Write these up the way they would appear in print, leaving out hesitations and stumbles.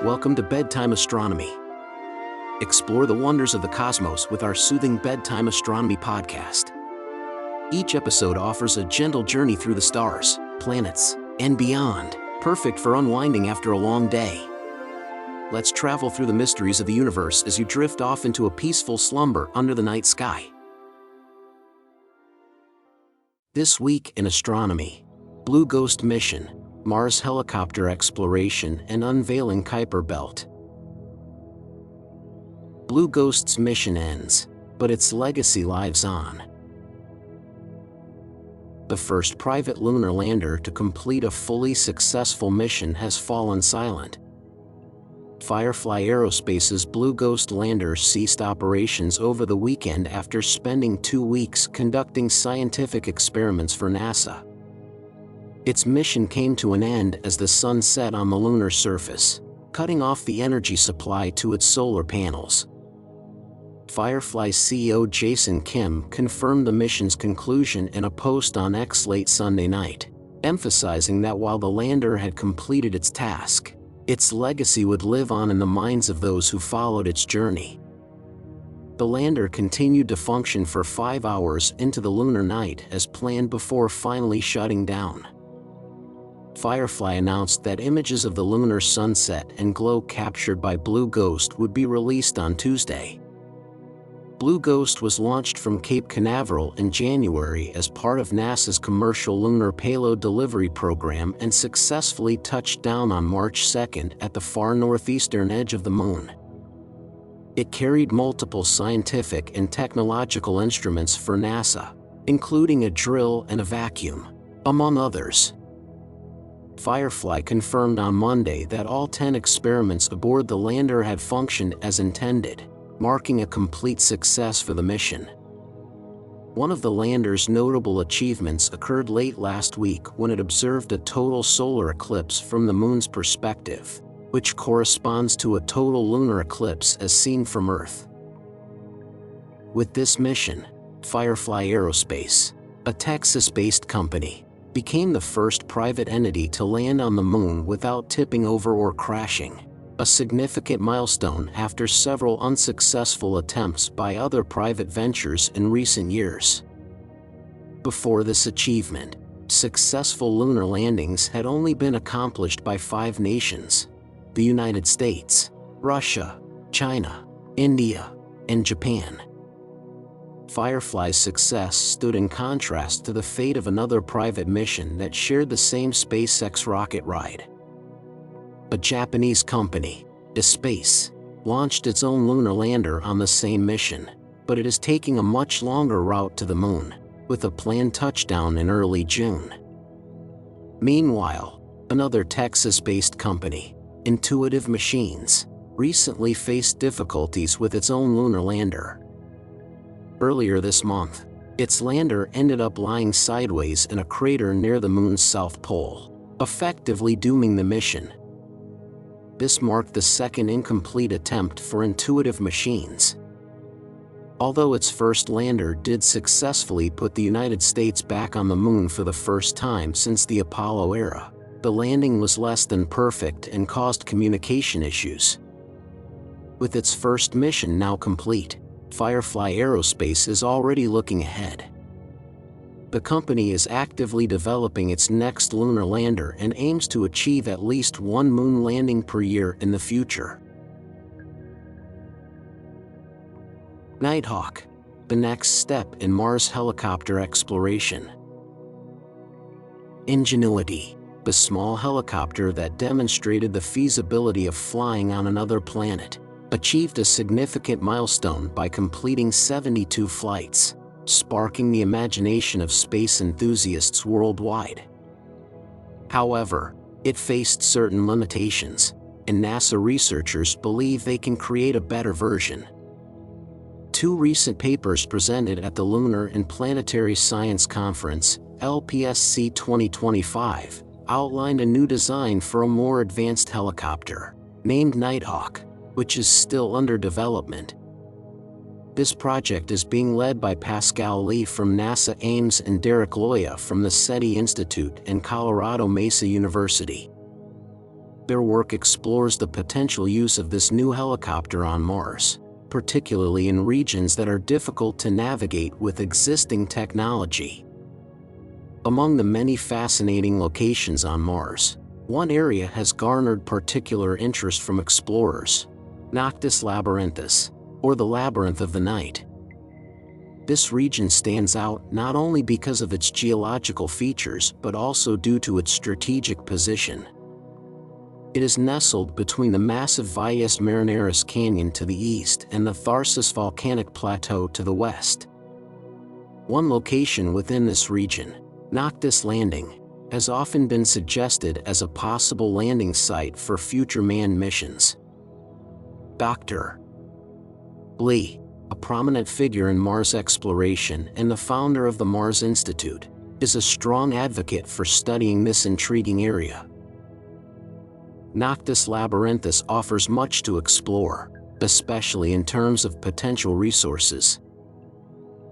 Welcome to Bedtime Astronomy. Explore the wonders of the cosmos with our soothing Bedtime Astronomy podcast. Each episode offers a gentle journey through the stars, planets, and beyond, perfect for unwinding after a long day. Let's travel through the mysteries of the universe as you drift off into a peaceful slumber under the night sky. This week in astronomy: Blue Ghost mission, Mars helicopter exploration, and unveiling Kuiper belt. Blue Ghost's mission ends, but its legacy lives on. The first private lunar lander to complete a fully successful mission has fallen silent. Firefly Aerospace's Blue Ghost lander ceased operations over the weekend after spending 2 weeks conducting scientific experiments for NASA. Its mission came to an end as the sun set on the lunar surface, cutting off the energy supply to its solar panels. Firefly's CEO Jason Kim confirmed the mission's conclusion in a post on X late Sunday night, emphasizing that while the lander had completed its task, its legacy would live on in the minds of those who followed its journey. The lander continued to function for 5 hours into the lunar night as planned before finally shutting down. Firefly announced that images of the lunar sunset and glow captured by Blue Ghost would be released on Tuesday. Blue Ghost was launched from Cape Canaveral in January as part of NASA's Commercial Lunar Payload Delivery Program and successfully touched down on March 2nd at the far northeastern edge of the Moon. It carried multiple scientific and technological instruments for NASA, including a drill and a vacuum, among others. Firefly confirmed on Monday that all 10 experiments aboard the lander had functioned as intended, marking a complete success for the mission. One of the lander's notable achievements occurred late last week when it observed a total solar eclipse from the Moon's perspective, which corresponds to a total lunar eclipse as seen from Earth. With this mission, Firefly Aerospace, a Texas-based company, became the first private entity to land on the Moon without tipping over or crashing, a significant milestone after several unsuccessful attempts by other private ventures in recent years. Before this achievement, successful lunar landings had only been accomplished by 5 nations: the United States, Russia, China, India, and Japan. Firefly's success stood in contrast to the fate of another private mission that shared the same SpaceX rocket ride. A Japanese company, Space, launched its own lunar lander on the same mission, but it is taking a much longer route to the Moon, with a planned touchdown in early June. Meanwhile, another Texas-based company, Intuitive Machines, recently faced difficulties with its own lunar lander. Earlier this month, its lander ended up lying sideways in a crater near the Moon's south pole, effectively dooming the mission. This marked the second incomplete attempt for Intuitive Machines. Although its first lander did successfully put the United States back on the Moon for the first time since the Apollo era, the landing was less than perfect and caused communication issues. With its first mission now complete, Firefly Aerospace is already looking ahead. The company is actively developing its next lunar lander and aims to achieve at least 1 moon landing per year in the future. Nighthawk, the next step in Mars helicopter exploration. Ingenuity, the small helicopter that demonstrated the feasibility of flying on another planet, achieved a significant milestone by completing 72 flights, sparking the imagination of space enthusiasts worldwide. However, it faced certain limitations, and NASA researchers believe they can create a better version. 2 recent papers presented at the Lunar and Planetary Science Conference, LPSC 2025, outlined a new design for a more advanced helicopter, named Nighthawk, which is still under development. This project is being led by Pascal Lee from NASA Ames and Derek Loya from the SETI Institute and Colorado Mesa University. Their work explores the potential use of this new helicopter on Mars, particularly in regions that are difficult to navigate with existing technology. Among the many fascinating locations on Mars, one area has garnered particular interest from explorers: Noctis Labyrinthus, or the Labyrinth of the Night. This region stands out not only because of its geological features but also due to its strategic position. It is nestled between the massive Valles Marineris Canyon to the east and the Tharsis Volcanic Plateau to the west. One location within this region, Noctis Landing, has often been suggested as a possible landing site for future manned missions. Dr. Lee, a prominent figure in Mars exploration and the founder of the Mars Institute, is a strong advocate for studying this intriguing area. Noctis Labyrinthus offers much to explore, especially in terms of potential resources.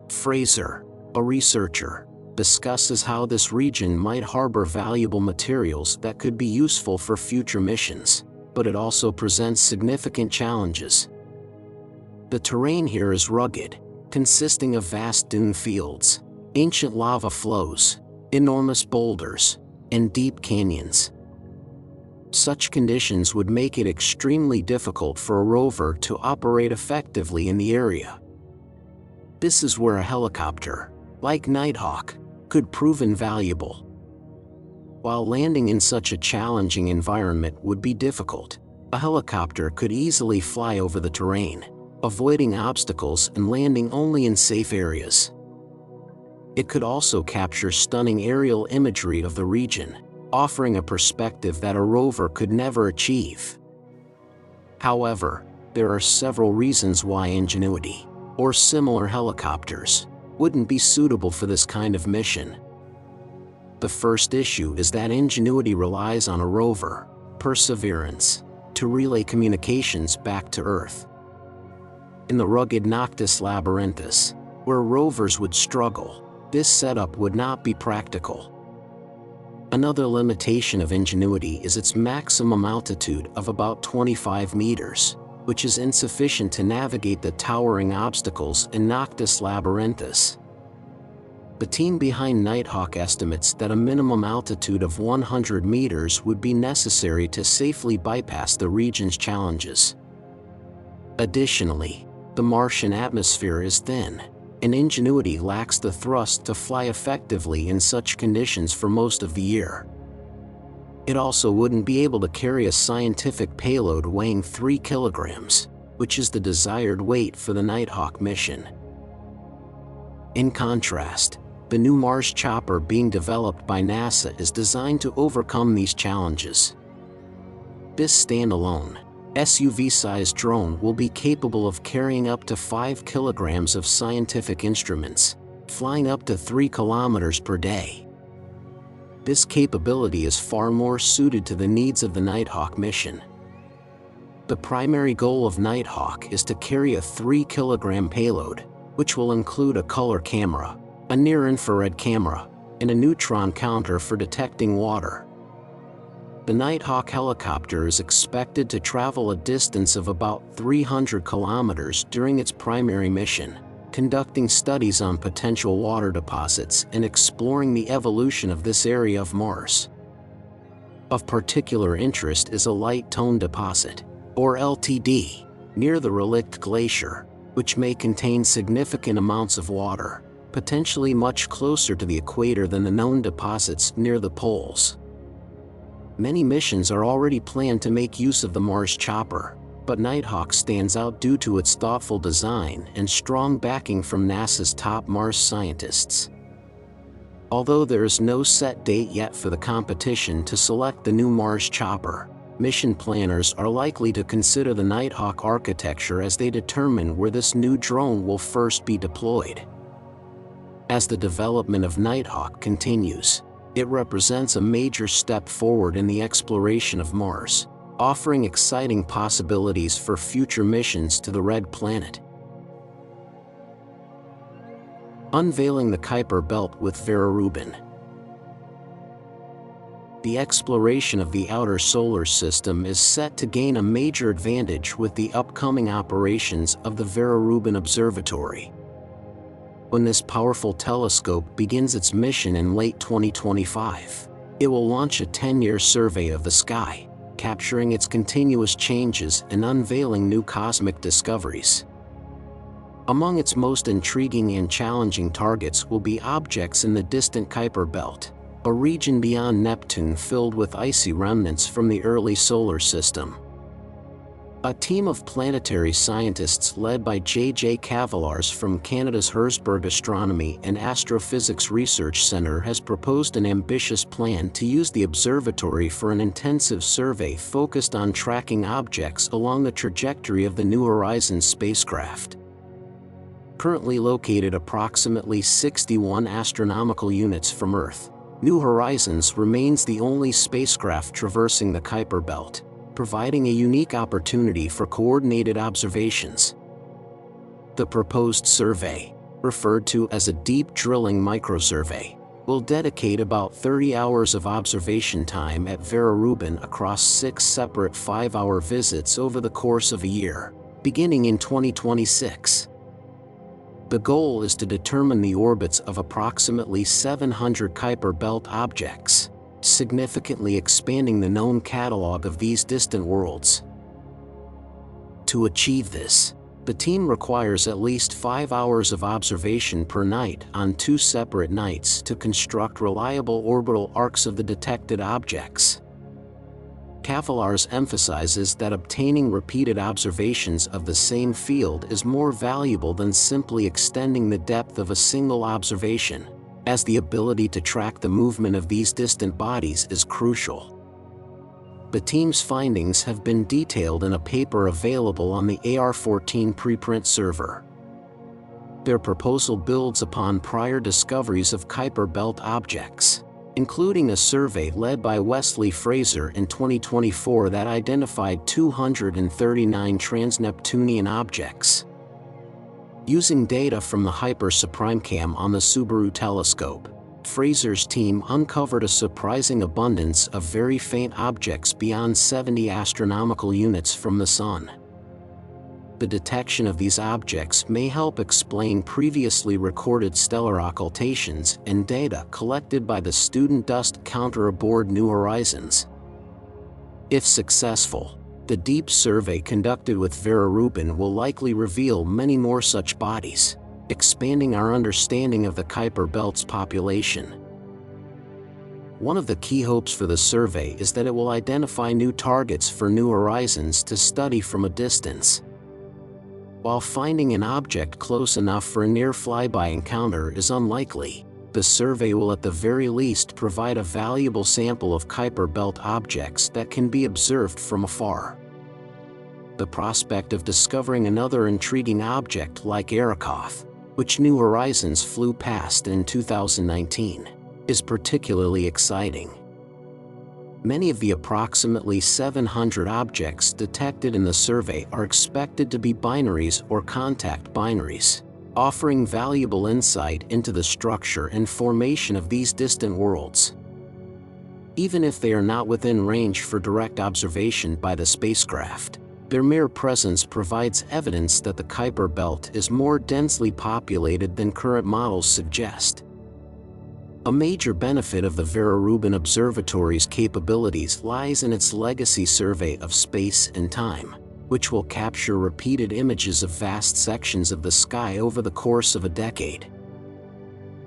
Fraser, a researcher, discusses how this region might harbor valuable materials that could be useful for future missions, but it also presents significant challenges. The terrain here is rugged, consisting of vast dune fields, ancient lava flows, enormous boulders, and deep canyons. Such conditions would make it extremely difficult for a rover to operate effectively in the area. This is where a helicopter, like Nighthawk, could prove invaluable. While landing in such a challenging environment would be difficult, a helicopter could easily fly over the terrain, avoiding obstacles and landing only in safe areas. It could also capture stunning aerial imagery of the region, offering a perspective that a rover could never achieve. However, there are several reasons why Ingenuity, or similar helicopters, wouldn't be suitable for this kind of mission. The first issue is that Ingenuity relies on a rover, Perseverance, to relay communications back to Earth. In the rugged Noctis Labyrinthus, where rovers would struggle, this setup would not be practical. Another limitation of Ingenuity is its maximum altitude of about 25 meters, which is insufficient to navigate the towering obstacles in Noctis Labyrinthus. The team behind Nighthawk estimates that a minimum altitude of 100 meters would be necessary to safely bypass the region's challenges. Additionally, the Martian atmosphere is thin, and Ingenuity lacks the thrust to fly effectively in such conditions for most of the year. It also wouldn't be able to carry a scientific payload weighing 3 kilograms, which is the desired weight for the Nighthawk mission. In contrast, the new Mars chopper being developed by NASA is designed to overcome these challenges. This standalone, SUV-sized drone will be capable of carrying up to 5 kilograms of scientific instruments, flying up to 3 kilometers per day. This capability is far more suited to the needs of the Nighthawk mission. The primary goal of Nighthawk is to carry a 3-kilogram payload, which will include a color camera, a near-infrared camera, and a neutron counter for detecting water. The Nighthawk helicopter is expected to travel a distance of about 300 kilometers during its primary mission, conducting studies on potential water deposits and exploring the evolution of this area of Mars. Of particular interest is a light tone deposit, or LTD, near the Relict Glacier, which may contain significant amounts of water, potentially much closer to the equator than the known deposits near the poles. Many missions are already planned to make use of the Mars chopper, but Nighthawk stands out due to its thoughtful design and strong backing from NASA's top Mars scientists. Although there is no set date yet for the competition to select the new Mars chopper, mission planners are likely to consider the Nighthawk architecture as they determine where this new drone will first be deployed. As the development of Nighthawk continues, it represents a major step forward in the exploration of Mars, offering exciting possibilities for future missions to the Red Planet. Unveiling the Kuiper Belt with Vera. Rubin. The exploration of the outer solar system is set to gain a major advantage with the upcoming operations of the Vera Rubin Observatory. When this powerful telescope begins its mission in late 2025, it will launch a 10-year survey of the sky, capturing its continuous changes and unveiling new cosmic discoveries. Among its most intriguing and challenging targets will be objects in the distant Kuiper belt, a region beyond Neptune filled with icy remnants from the early solar system. A team of planetary scientists led by J.J. Cavillars from Canada's Herzberg Astronomy and Astrophysics Research Centre has proposed an ambitious plan to use the observatory for an intensive survey focused on tracking objects along the trajectory of the New Horizons spacecraft. Currently located approximately 61 astronomical units from Earth, New Horizons remains the only spacecraft traversing the Kuiper belt, providing a unique opportunity for coordinated observations. The proposed survey, referred to as a deep drilling microsurvey, will dedicate about 30 hours of observation time at Vera Rubin across 6 separate 5-hour visits over the course of a year, beginning in 2026. The goal is to determine the orbits of approximately 700 Kuiper belt objects, significantly expanding the known catalog of these distant worlds. To achieve this, the team requires at least 5 hours of observation per night on 2 separate nights to construct reliable orbital arcs of the detected objects. Cavillars emphasizes that obtaining repeated observations of the same field is more valuable than simply extending the depth of a single observation, as the ability to track the movement of these distant bodies is crucial. The team's findings have been detailed in a paper available on the AR14 preprint server. Their proposal builds upon prior discoveries of Kuiper belt objects, including a survey led by Wesley Fraser in 2024 that identified 239 trans-Neptunian objects. Using data from the Hyper-SuprimeCam on the Subaru telescope, Fraser's team uncovered a surprising abundance of very faint objects beyond 70 astronomical units from the Sun. The detection of these objects may help explain previously recorded stellar occultations and data collected by the Student Dust Counter aboard New Horizons. If successful, the deep survey conducted with Vera Rubin will likely reveal many more such bodies, expanding our understanding of the Kuiper belt's population. One of the key hopes for the survey is that it will identify new targets for New Horizons to study from a distance. While finding an object close enough for a near flyby encounter is unlikely, the survey will at the very least provide a valuable sample of Kuiper belt objects that can be observed from afar. The prospect of discovering another intriguing object like Arrokoth, which New Horizons flew past in 2019, is particularly exciting. Many of the approximately 700 objects detected in the survey are expected to be binaries or contact binaries, offering valuable insight into the structure and formation of these distant worlds. Even if they are not within range for direct observation by the spacecraft, their mere presence provides evidence that the Kuiper belt is more densely populated than current models suggest. A major benefit of the Vera Rubin Observatory's capabilities lies in its legacy survey of space and time, which will capture repeated images of vast sections of the sky over the course of a decade.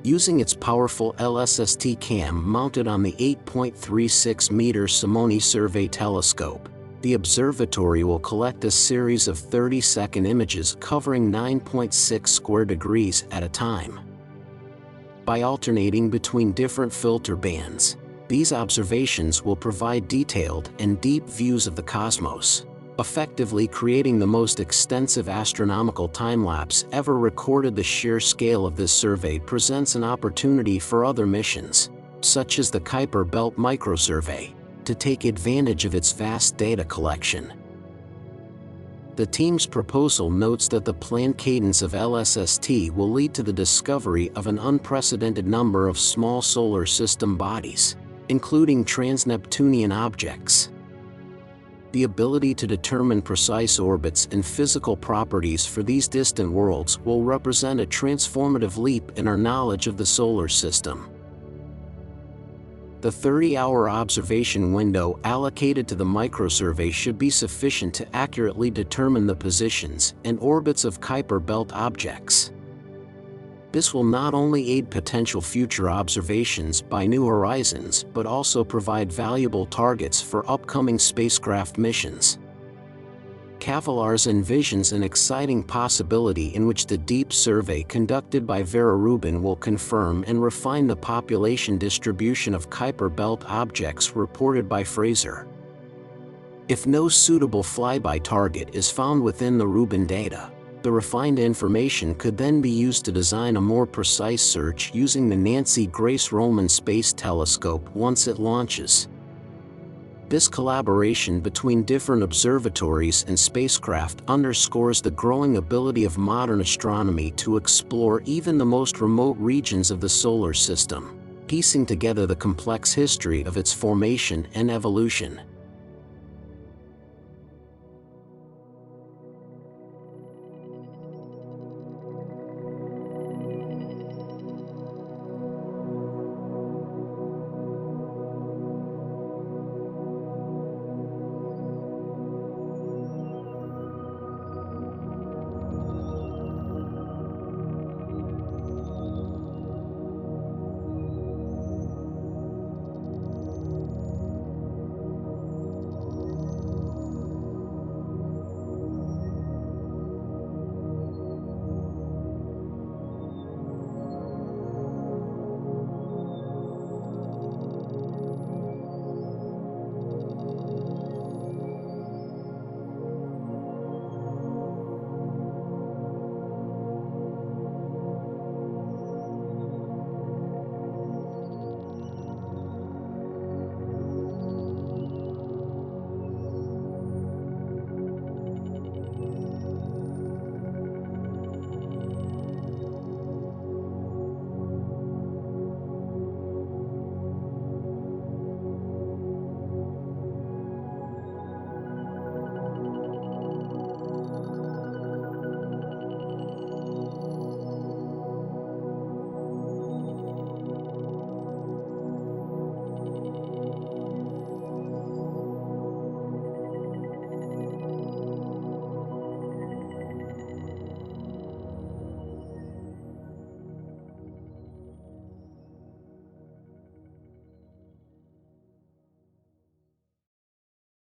Using its powerful LSST cam mounted on the 8.36-meter Simone Survey telescope, the observatory will collect a series of 30-second images covering 9.6 square degrees at a time. By alternating between different filter bands, these observations will provide detailed and deep views of the cosmos, effectively creating the most extensive astronomical time-lapse ever recorded. The sheer scale of this survey presents an opportunity for other missions, such as the Kuiper Belt Microsurvey, to take advantage of its vast data collection. The team's proposal notes that the planned cadence of LSST will lead to the discovery of an unprecedented number of small solar system bodies, including trans-Neptunian objects. The ability to determine precise orbits and physical properties for these distant worlds will represent a transformative leap in our knowledge of the solar system. The 30-hour observation window allocated to the microsurvey should be sufficient to accurately determine the positions and orbits of Kuiper belt objects. This will not only aid potential future observations by New Horizons but also provide valuable targets for upcoming spacecraft missions. Kavalaars envisions an exciting possibility in which the deep survey conducted by Vera Rubin will confirm and refine the population distribution of Kuiper belt objects reported by Fraser. If no suitable flyby target is found within the Rubin data, the refined information could then be used to design a more precise search using the Nancy Grace Roman Space Telescope once it launches. This collaboration between different observatories and spacecraft underscores the growing ability of modern astronomy to explore even the most remote regions of the solar system, piecing together the complex history of its formation and evolution.